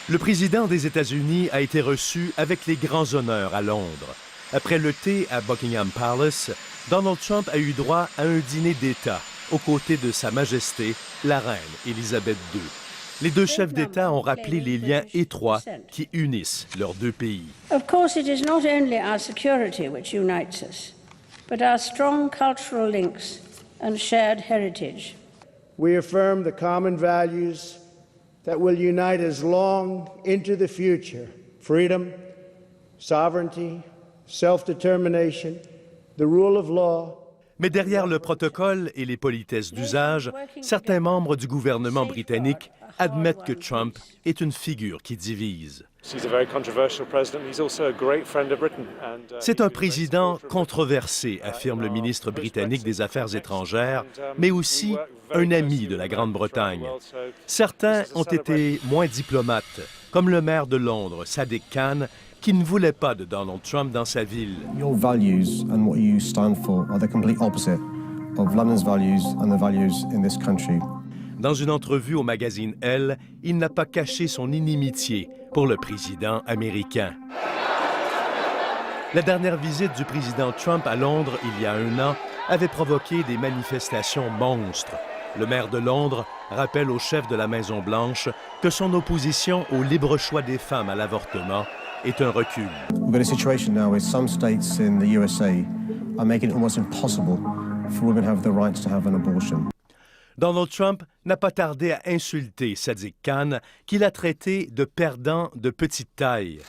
Le président des États-Unis a été reçu avec les grands honneurs à Londres. Après le thé à Buckingham Palace, Donald Trump a eu droit à un dîner d'État aux côtés de Sa Majesté, la reine Élisabeth II. Les deux chefs d'État ont rappelé les liens étroits qui unissent leurs deux pays. Of course, it is not only our security which unites us, but our strong cultural links and shared heritage. We affirm the common values that will unite us long into the future: freedom, sovereignty, self-determination, the rule of law. Mais derrière le protocole et les politesses d'usage, certains membres du gouvernement britannique admettent que Trump est une figure qui divise. C'est un président controversé, affirme le ministre britannique des Affaires étrangères, mais aussi un ami de la Grande-Bretagne. Certains ont été moins diplomates, comme le maire de Londres, Sadiq Khan, qui ne voulait pas de Donald Trump dans sa ville. Your values and what you stand for are the complete opposite of London's values and the values in this country. Dans une entrevue au magazine Elle, il n'a pas caché son inimitié pour le président américain. La dernière visite du président Trump à Londres, il y a un an, avait provoqué des manifestations monstres. Le maire de Londres rappelle au chef de la Maison-Blanche que son opposition au libre choix des femmes à l'avortement est un recul. We've got a situation now where some states in the USA are making it almost impossible for women to have the right to have an abortion. Donald Trump n'a pas tardé à insulter Sadiq Khan, qu'il a traité de perdant de petite taille.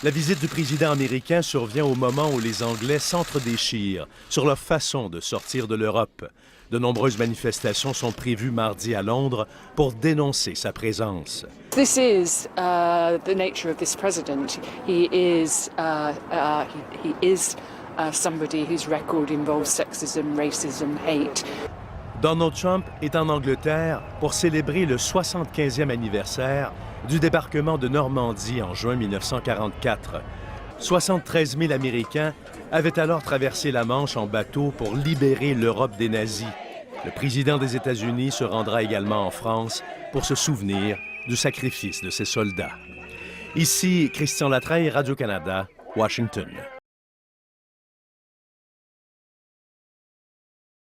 La visite du président américain survient au moment où les Anglais s'entre-déchirent sur leur façon de sortir de l'Europe. De nombreuses manifestations sont prévues mardi à Londres pour dénoncer sa présence. This is the nature of this president. He is somebody whose record involves sexism, racism, hate. Donald Trump est en Angleterre pour célébrer le 75e anniversaire du débarquement de Normandie en juin 1944. 73 000 Américains avaient alors traversé la Manche en bateau pour libérer l'Europe des nazis. Le président des États-Unis se rendra également en France pour se souvenir du sacrifice de ses soldats. Ici Christian Latreille, Radio-Canada, Washington.